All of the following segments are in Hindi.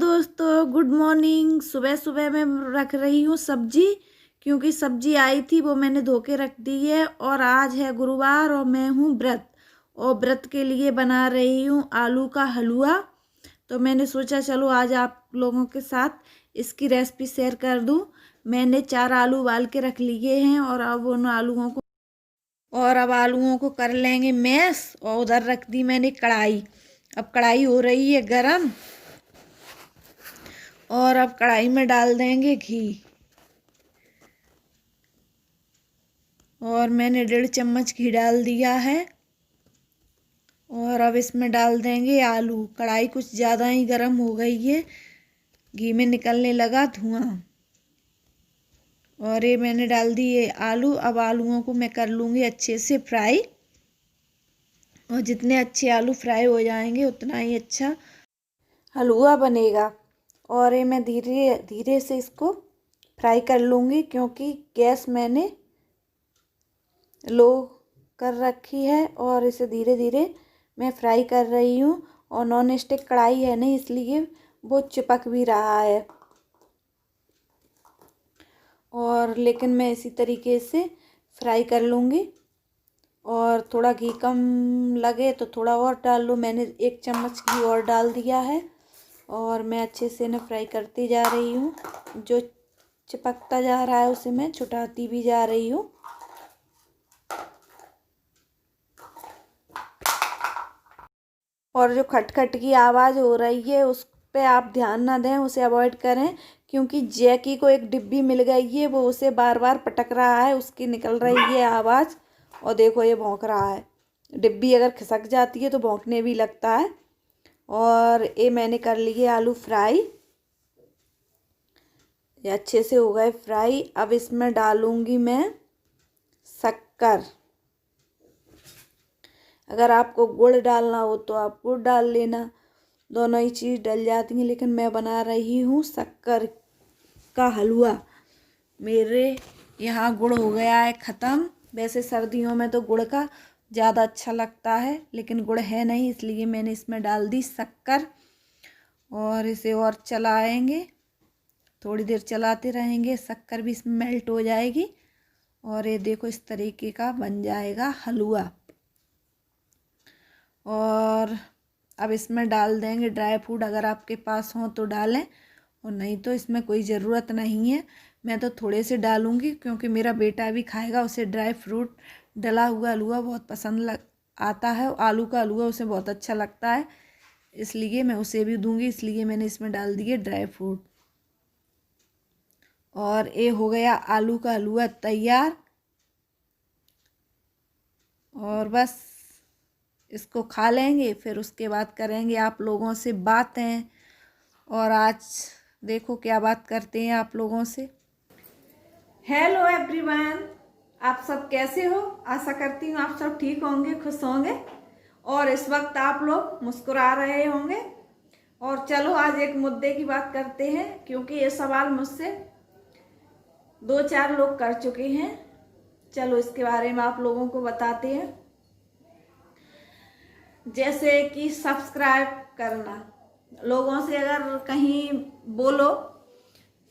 दोस्तों, गुड मॉर्निंग। सुबह सुबह मैं रख रही हूँ सब्जी, क्योंकि सब्जी आई थी वो मैंने धो के रख दी है। और आज है गुरुवार और मैं हूँ व्रत, और व्रत के लिए बना रही हूँ आलू का हलवा। तो मैंने सोचा चलो आज आप लोगों के साथ इसकी रेसिपी शेयर कर दूँ। मैंने 4 आलू उबाल के रख लिए हैं और अब आलूओं को कर लेंगे मैश। और उधर रख दी मैंने कढ़ाई। अब कढ़ाई हो रही है गरम, और अब कढ़ाई में डाल देंगे घी। और मैंने 1.5 चम्मच घी डाल दिया है। और अब इसमें डाल देंगे आलू। कढ़ाई कुछ ज़्यादा ही गर्म हो गई है, घी में निकलने लगा धुआं। और ये मैंने डाल दिए आलू। अब आलूओं को मैं कर लूँगी अच्छे से फ्राई। और जितने अच्छे आलू फ्राई हो जाएंगे उतना ही अच्छा हलवा बनेगा। और ये मैं धीरे धीरे से इसको फ्राई कर लूँगी, क्योंकि गैस मैंने लो कर रखी है और इसे धीरे धीरे मैं फ्राई कर रही हूँ। और नॉन स्टिक कढ़ाई है नहीं, इसलिए वो चिपक भी रहा है। और लेकिन मैं इसी तरीके से फ्राई कर लूँगी। और थोड़ा घी कम लगे तो थोड़ा और डाल लो। मैंने 1 चम्मच घी और डाल दिया है। और मैं अच्छे से इन्हें फ्राई करती जा रही हूँ। जो चिपकता जा रहा है उसे मैं छुटाती भी जा रही हूँ। और जो खटखट की आवाज़ हो रही है उस पे आप ध्यान ना दें, उसे अवॉइड करें, क्योंकि जैकी को एक डिब्बी मिल गई है, वो उसे बार बार पटक रहा है, उसकी निकल रही है आवाज़। और देखो ये भौंक रहा है। डिब्बी अगर खिसक जाती है तो भौंकने भी लगता है। और ये मैंने कर लिए आलू फ्राई, ये अच्छे से हो गए फ्राई। अब इसमें डालूंगी मैं शक्कर। अगर आपको गुड़ डालना हो तो आप गुड़ डाल लेना, दोनों ही चीज़ डल जाती हैं। लेकिन मैं बना रही हूँ शक्कर का हलवा। मेरे यहाँ गुड़ हो गया है ख़त्म। वैसे सर्दियों में तो गुड़ का ज़्यादा अच्छा लगता है, लेकिन गुड़ है नहीं, इसलिए मैंने इसमें डाल दी शक्कर। और इसे और चलाएंगे, थोड़ी देर चलाते रहेंगे, शक्कर भी इसमें मेल्ट हो जाएगी। और ये देखो इस तरीके का बन जाएगा हलवा। और अब इसमें डाल देंगे ड्राई फ्रूट। अगर आपके पास हो तो डालें, और नहीं तो इसमें कोई ज़रूरत नहीं है। मैं तो थोड़े से डालूँगी, क्योंकि मेरा बेटा भी खाएगा, उसे ड्राई फ्रूट डला हुआ हलवा बहुत पसंद आता है। आलू का हलवा उसे बहुत अच्छा लगता है, इसलिए मैं उसे भी दूंगी। इसलिए मैंने इसमें डाल दिए ड्राई फ्रूट। और ये हो गया आलू का हलवा तैयार। और बस इसको खा लेंगे, फिर उसके बाद करेंगे आप लोगों से बातें। और आज देखो क्या बात करते हैं आप लोगों से। हेलो एवरीवन, आप सब कैसे हो? आशा करती हूँ आप सब ठीक होंगे, खुश होंगे, और इस वक्त आप लोग मुस्कुरा रहे होंगे। और चलो आज एक मुद्दे की बात करते हैं, क्योंकि ये सवाल मुझसे 2-4 लोग कर चुके हैं। चलो इसके बारे में आप लोगों को बताते हैं। जैसे कि सब्सक्राइब करना, लोगों से अगर कहीं बोलो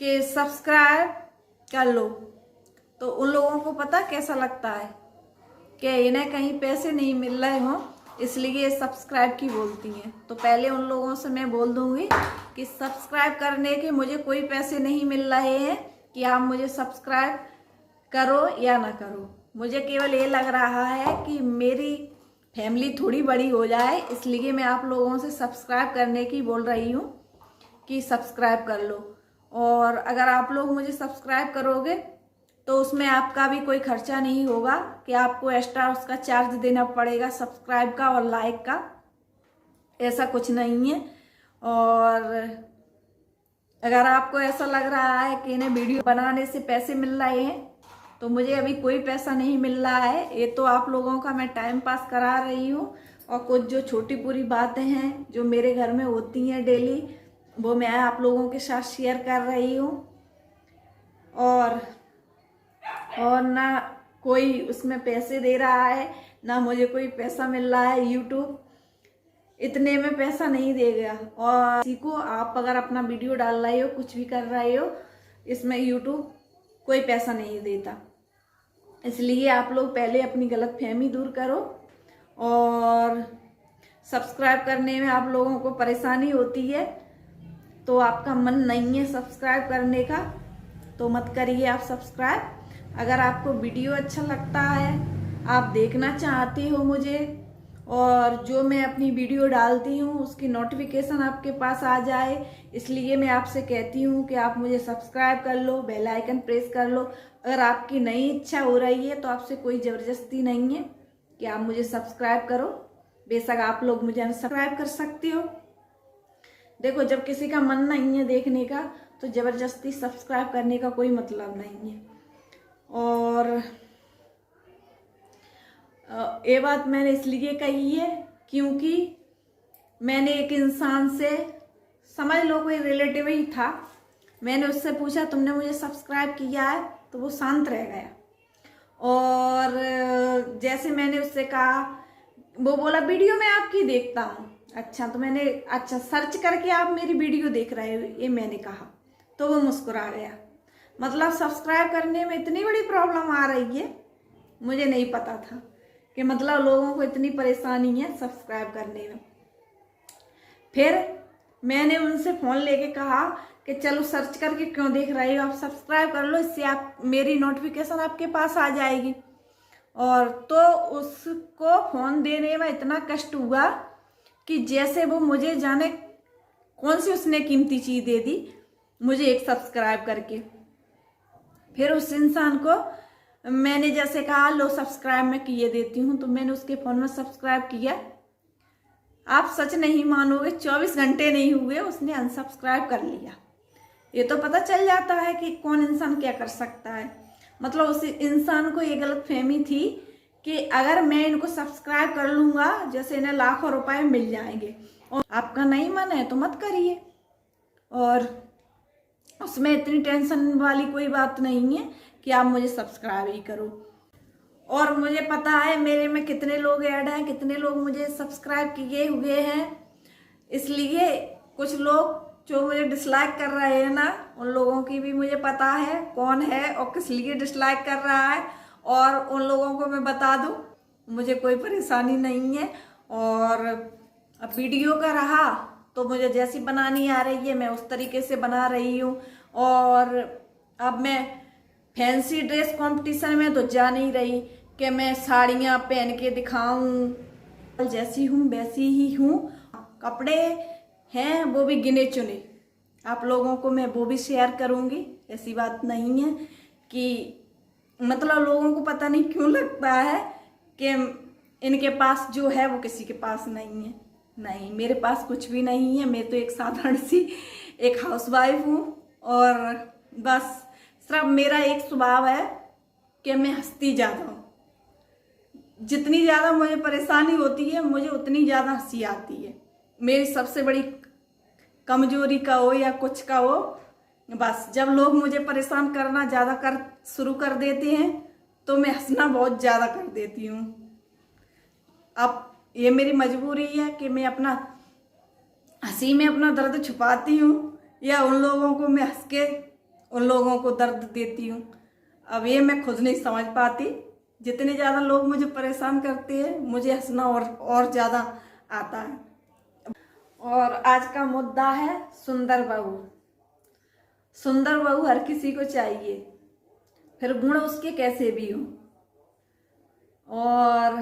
कि सब्सक्राइब कर लो, तो उन लोगों को पता कैसा लगता है कि इन्हें कहीं पैसे नहीं मिल रहे हों, इसलिए सब्सक्राइब की बोलती हैं। तो पहले उन लोगों से मैं बोल दूंगी कि सब्सक्राइब करने के मुझे कोई पैसे नहीं मिल रहे हैं, कि आप मुझे सब्सक्राइब करो या ना करो। मुझे केवल ये लग रहा है कि मेरी फैमिली थोड़ी बड़ी हो जाए, इसलिए मैं आप लोगों से सब्सक्राइब करने की बोल रही हूँ कि सब्सक्राइब कर लो। और अगर आप लोग मुझे सब्सक्राइब करोगे तो उसमें आपका भी कोई खर्चा नहीं होगा कि आपको एक्स्ट्रा उसका चार्ज देना पड़ेगा सब्सक्राइब का और लाइक का, ऐसा कुछ नहीं है। और अगर आपको ऐसा लग रहा है कि इन्हें वीडियो बनाने से पैसे मिल रहे हैं, तो मुझे अभी कोई पैसा नहीं मिल रहा है। ये तो आप लोगों का मैं टाइम पास करा रही हूँ। और कुछ जो छोटी पूरी बातें हैं जो मेरे घर में होती हैं डेली, वो मैं आप लोगों के साथ शेयर कर रही हूँ। और ना कोई उसमें पैसे दे रहा है, ना मुझे कोई पैसा मिल रहा है। यूट्यूब इतने में पैसा नहीं देगा। और किसी को आप अगर अपना वीडियो डाल रहे हो, कुछ भी कर रहे हो, इसमें यूट्यूब कोई पैसा नहीं देता। इसलिए आप लोग पहले अपनी गलतफहमी दूर करो। और सब्सक्राइब करने में आप लोगों को परेशानी होती है तो आपका मन नहीं है सब्सक्राइब करने का, तो मत करिए आप सब्सक्राइब। अगर आपको वीडियो अच्छा लगता है, आप देखना चाहते हो मुझे, और जो मैं अपनी वीडियो डालती हूँ उसकी नोटिफिकेशन आपके पास आ जाए, इसलिए मैं आपसे कहती हूँ कि आप मुझे सब्सक्राइब कर लो, बेल आइकन प्रेस कर लो। अगर आपकी नई इच्छा हो रही है तो आपसे कोई ज़बरदस्ती नहीं है कि आप मुझे सब्सक्राइब करो। बेशक आप लोग मुझे अनसब्सक्राइब कर सकते हो। देखो, जब किसी का मन नहीं है देखने का तो ज़बरदस्ती सब्सक्राइब करने का कोई मतलब नहीं है। और ये बात मैंने इसलिए कही है क्योंकि मैंने एक इंसान से, समझ लो कोई रिलेटिव ही था, मैंने उससे पूछा तुमने मुझे सब्सक्राइब किया है, तो वो शांत रह गया। और जैसे मैंने उससे कहा, वो बोला वीडियो मैं आपकी देखता हूँ। अच्छा, तो मैंने अच्छा सर्च करके आप मेरी वीडियो देख रहे हो, ये मैंने कहा, तो वो मुस्कुरा गया। मतलब सब्सक्राइब करने में इतनी बड़ी प्रॉब्लम आ रही है, मुझे नहीं पता था कि मतलब लोगों को इतनी परेशानी है सब्सक्राइब करने में। फिर मैंने उनसे फ़ोन लेके कहा कि चलो सर्च करके क्यों देख रहे हो, आप सब्सक्राइब कर लो, इससे आप मेरी नोटिफिकेशन आपके पास आ जाएगी। और तो उसको फ़ोन देने में इतना कष्ट हुआ कि जैसे वो मुझे जाने कौन सी उसने कीमती चीज़ दे दी मुझे एक सब्सक्राइब करके। फिर उस इंसान को मैंने जैसे कहा लो सब्सक्राइब मैं किए देती हूँ, तो मैंने उसके फ़ोन में सब्सक्राइब किया। आप सच नहीं मानोगे, 24 घंटे नहीं हुए उसने अनसब्सक्राइब कर लिया। ये तो पता चल जाता है कि कौन इंसान क्या कर सकता है। मतलब उस इंसान को ये गलतफहमी थी कि अगर मैं इनको सब्सक्राइब कर लूँगा जैसे इन्हें लाखों रुपए मिल जाएंगे, और आपका नहीं मन है तो मत करिए। और उसमें इतनी टेंशन वाली कोई बात नहीं है कि आप मुझे सब्सक्राइब ही करो। और मुझे पता है मेरे में कितने लोग ऐड हैं, कितने लोग मुझे सब्सक्राइब किए हुए हैं। इसलिए कुछ लोग जो मुझे डिसलाइक कर रहे हैं ना, उन लोगों की भी मुझे पता है कौन है और किस लिए डिसलाइक कर रहा है, और उन लोगों को मैं बता दूं, मुझे कोई परेशानी नहीं है। और अब वीडियो का रहा तो मुझे जैसी बनानी आ रही है मैं उस तरीके से बना रही हूँ। और अब मैं फैंसी ड्रेस कंपटीशन में तो जा नहीं रही कि मैं साड़ियाँ पहन के दिखाऊं, जैसी हूँ वैसी ही हूँ। कपड़े हैं वो भी गिने चुने, आप लोगों को मैं वो भी शेयर करूँगी। ऐसी बात नहीं है कि मतलब लोगों को पता नहीं क्यों लगता है कि इनके पास जो है वो किसी के पास नहीं है। नहीं, मेरे पास कुछ भी नहीं है। मैं तो एक साधारण सी एक हाउसवाइफ हूँ, और बस सिर्फ मेरा एक स्वभाव है कि मैं हंसती ज़्यादा हूँ। जितनी ज़्यादा मुझे परेशानी होती है मुझे उतनी ज़्यादा हंसी आती है। मेरी सबसे बड़ी कमजोरी का हो या कुछ का हो, बस जब लोग मुझे परेशान करना ज़्यादा शुरू कर देते हैं तो मैं हंसना बहुत ज़्यादा कर देती हूँ। अब ये मेरी मजबूरी है कि मैं अपना हंसी में अपना दर्द छुपाती हूँ, या उन लोगों को मैं हंस के उन लोगों को दर्द देती हूँ। अब ये मैं खुद नहीं समझ पाती। जितने ज़्यादा लोग मुझे परेशान करते हैं मुझे हंसना और ज़्यादा आता है। और आज का मुद्दा है सुंदर बहू। सुंदर बहू हर किसी को चाहिए, फिर गुण उसके कैसे भी हो। और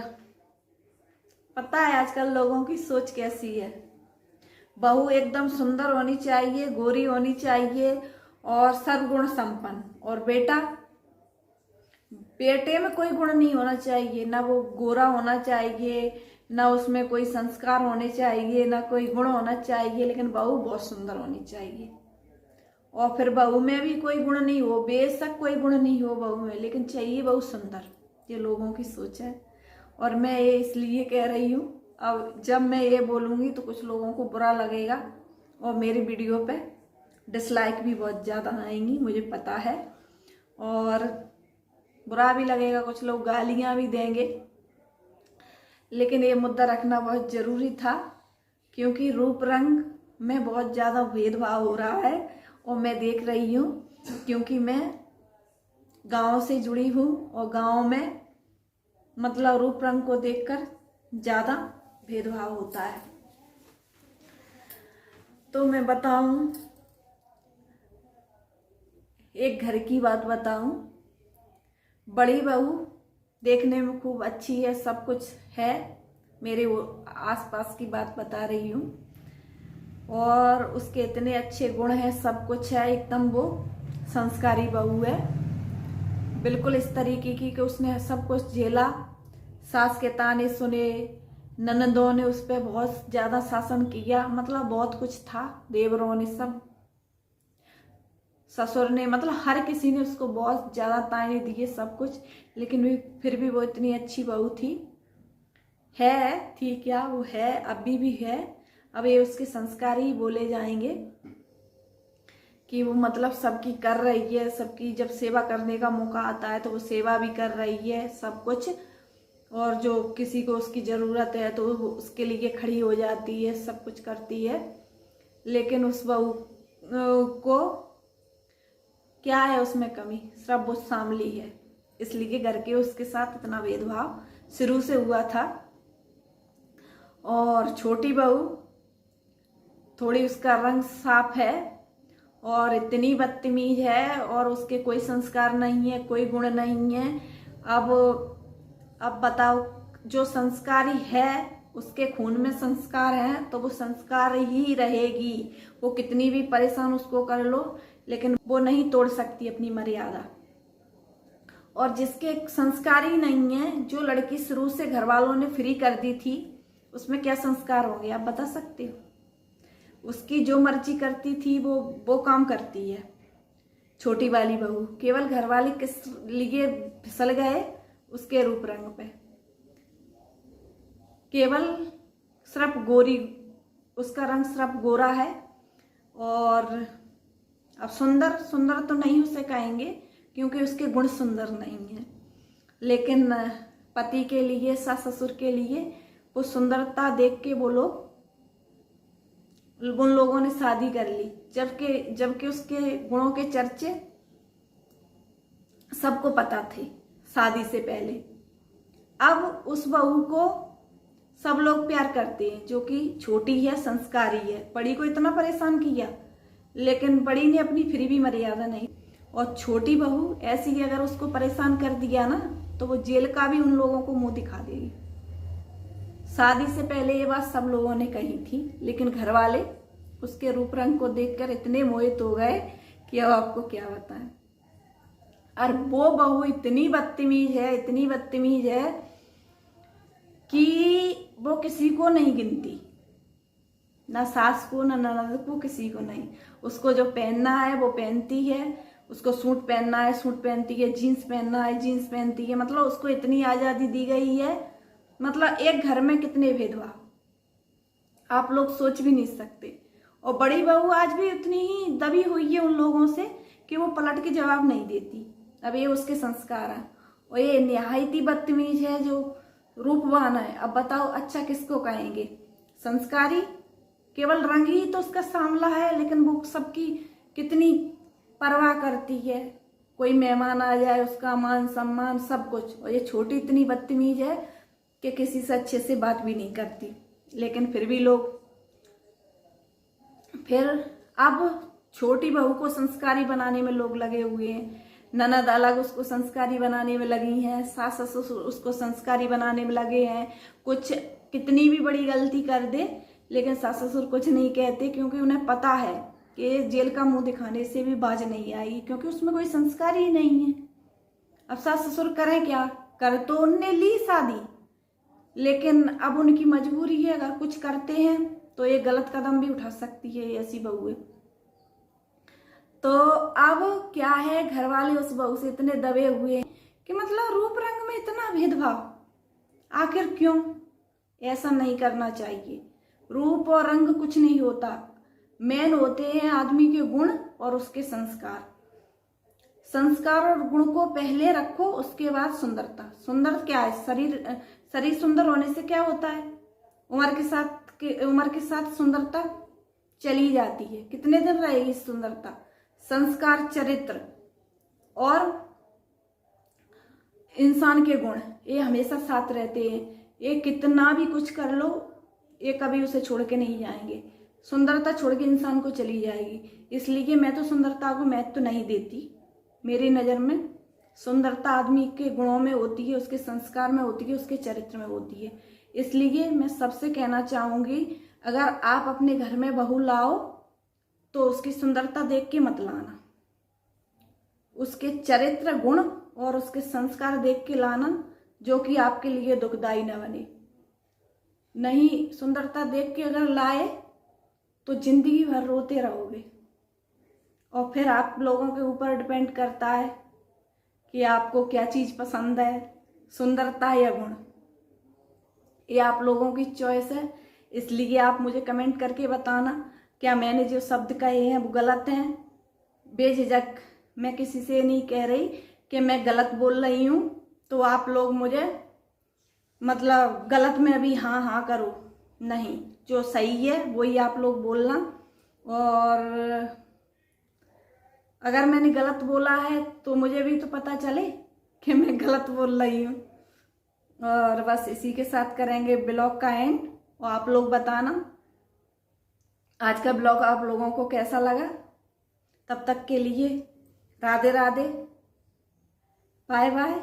पता है आजकल लोगों की सोच कैसी है, बहू एकदम सुंदर होनी चाहिए, गोरी होनी चाहिए और सर्वगुण संपन्न। और बेटे में कोई गुण नहीं होना चाहिए, ना वो गोरा होना चाहिए, ना उसमें कोई संस्कार होने चाहिए, ना कोई गुण होना चाहिए, लेकिन बहू बहुत सुंदर होनी चाहिए। और फिर बहू में भी कोई गुण नहीं हो, बेशक कोई गुण नहीं हो बहू में, लेकिन चाहिए बहू सुंदर। ये लोगों की सोच है। और मैं ये इसलिए कह रही हूँ, अब जब मैं ये बोलूँगी तो कुछ लोगों को बुरा लगेगा और मेरी वीडियो पे डिसलाइक भी बहुत ज़्यादा आएंगी, मुझे पता है। और बुरा भी लगेगा, कुछ लोग गालियाँ भी देंगे, लेकिन ये मुद्दा रखना बहुत ज़रूरी था क्योंकि रूप रंग में बहुत ज़्यादा भेदभाव हो रहा है और मैं देख रही हूँ, क्योंकि मैं गांव से जुड़ी हूँ और गांव में मतलब रूप रंग को देखकर ज़्यादा भेदभाव होता है। तो मैं बताऊं, एक घर की बात बताऊं, बड़ी बहू देखने में खूब अच्छी है, सब कुछ है, मेरे वो आसपास की बात बता रही हूँ, और उसके इतने अच्छे गुण हैं, सब कुछ है, एकदम वो संस्कारी बहू है, बिल्कुल इस तरीके की कि उसने सब कुछ झेला, सास के ताने सुने, ननदों ने उस पर बहुत ज्यादा शासन किया, मतलब बहुत कुछ था, देवरों ने सब, ससुर ने, मतलब हर किसी ने उसको बहुत ज्यादा ताने दिए सब कुछ, लेकिन फिर भी वो इतनी अच्छी बहू थी, थी क्या, वो है, अभी भी है। अब ये उसके संस्कार ही बोले जाएंगे कि वो मतलब सबकी कर रही है, सबकी जब सेवा करने का मौका आता है तो वो सेवा भी कर रही है सब कुछ, और जो किसी को उसकी ज़रूरत है तो वो उसके लिए खड़ी हो जाती है, सब कुछ करती है। लेकिन उस बहू को क्या है, उसमें कमी, सिर्फ वो सांवली है, इसलिए घर के उसके साथ इतना भेदभाव शुरू से हुआ था। और छोटी बहू थोड़ी, उसका रंग साफ है और इतनी बदतमीज है, और उसके कोई संस्कार नहीं है, कोई गुण नहीं है। अब बताओ, जो संस्कारी है उसके खून में संस्कार है तो वो संस्कार ही रहेगी, वो कितनी भी परेशान उसको कर लो, लेकिन वो नहीं तोड़ सकती अपनी मर्यादा। और जिसके संस्कार ही नहीं है, जो लड़की शुरू से घर वालों ने फ्री कर दी थी, उसमें क्या संस्कार होंगे आप बता सकते हो? उसकी जो मर्जी करती थी वो काम करती है। छोटी वाली बहू केवल घर वाले किस लिए फिसल गए, उसके रूप रंग पे, केवल सिर्फ गोरी, उसका रंग सिर्फ गोरा है। और अब सुंदर तो नहीं उसे कहेंगे क्योंकि उसके गुण सुंदर नहीं है, लेकिन पति के लिए, सास ससुर के लिए वो सुंदरता देख के वो लोग, उन लोगों ने शादी कर ली, जबकि उसके गुणों के चर्चे सबको पता थे शादी से पहले। अब उस बहू को सब लोग प्यार करते हैं, जो कि छोटी है, संस्कारी है। बड़ी को इतना परेशान किया, लेकिन बड़ी ने अपनी फिर भी मर्यादा नहीं, और छोटी बहू ऐसी ही अगर उसको परेशान कर दिया ना तो वो जेल का भी उन लोगों को मुंह दिखा देगी। शादी से पहले ये बात सब लोगों ने कही थी, लेकिन घर वाले उसके रूप रंग को देखकर इतने मोहित हो गए कि अब आपको क्या बताएं। और वो बहू इतनी बदतमीज है कि वो किसी को नहीं गिनती, ना सास को, ना ननद को, किसी को नहीं। उसको जो पहनना है वो पहनती है, उसको सूट पहनना है सूट पहनती है, जीन्स पहनना है जीन्स पहनती है, मतलब उसको इतनी आजादी दी गई है। मतलब एक घर में कितने भेदभाव आप लोग सोच भी नहीं सकते। और बड़ी बहू आज भी उतनी ही दबी हुई है उन लोगों से कि वो पलट के जवाब नहीं देती। अब ये उसके संस्कार हैं, और ये निहायती बदतमीज है जो रूपवान है। अब बताओ अच्छा किसको कहेंगे? संस्कारी, केवल रंग ही तो उसका सांवला है, लेकिन वो सबकी कितनी परवाह करती है, कोई मेहमान आ जाए उसका मान सम्मान सब कुछ। और ये छोटी इतनी बदतमीज है कि किसी से अच्छे से बात भी नहीं करती, लेकिन फिर भी लोग, फिर अब छोटी बहू को संस्कारी बनाने में लोग लगे हुए हैं। ननद अलग उसको संस्कारी बनाने में लगी हैं, सास ससुर उसको संस्कारी बनाने में लगे हैं। कुछ कितनी भी बड़ी गलती कर दे, लेकिन सास ससुर कुछ नहीं कहते, क्योंकि उन्हें पता है कि जेल का मुंह दिखाने से भी बाज नहीं आएगी, क्योंकि उसमें कोई संस्कार ही नहीं है। अब सास ससुर करें क्या? कर तो उनने ली शादी, लेकिन अब उनकी मजबूरी है, अगर कुछ करते हैं तो ये गलत कदम भी उठा सकती है, ऐसी बहू है। तो अब क्या है, घर वाले उस बहू से इतने दबे हुए हैं कि मतलब रूप रंग में इतना भेदभाव, आखिर क्यों? ऐसा नहीं करना चाहिए। रूप और रंग कुछ नहीं होता, मेन होते हैं आदमी के गुण और उसके संस्कार। संस्कार और गुण को पहले रखो, उसके बाद सुंदरता। सुंदर क्या है? शरीर सुंदर होने से क्या होता है? उम्र के साथ सुंदरता चली जाती है। कितने दिन रहेगी सुंदरता? संस्कार, चरित्र और इंसान के गुण, ये हमेशा साथ रहते हैं। ये कितना भी कुछ कर लो, ये कभी उसे छोड़ के नहीं जाएंगे। सुंदरता छोड़ के इंसान को चली जाएगी। इसलिए मैं तो सुंदरता को महत्व नहीं देती। मेरी नज़र में सुंदरता आदमी के गुणों में होती है, उसके संस्कार में होती है, उसके चरित्र में होती है। इसलिए मैं सबसे कहना चाहूँगी, अगर आप अपने घर में बहू लाओ तो उसकी सुंदरता देख के मत लाना, उसके चरित्र, गुण और उसके संस्कार देख के लाना, जो कि आपके लिए दुखदाई न बने। नहीं, सुंदरता देख के अगर लाए तो जिंदगी भर रोते रहोगे। और फिर आप लोगों के ऊपर डिपेंड करता है कि आपको क्या चीज़ पसंद है, सुंदरता या गुण। ये आप लोगों की चॉइस है। इसलिए आप मुझे कमेंट करके बताना, क्या मैंने जो शब्द कहे हैं वो गलत हैं। बेझिझक, मैं किसी से नहीं कह रही कि मैं गलत बोल रही हूँ, तो आप लोग मुझे मतलब गलत में अभी हाँ हाँ करो। नहीं, जो सही है वही आप लोग बोलना। और अगर मैंने गलत बोला है तो मुझे भी तो पता चले कि मैं गलत बोल रही हूँ। और बस इसी के साथ करेंगे ब्लॉग का एंड। और आप लोग बताना आज का ब्लॉग आप लोगों को कैसा लगा। तब तक के लिए राधे राधे, बाय बाय।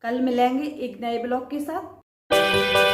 कल मिलेंगे एक नए ब्लॉग के साथ।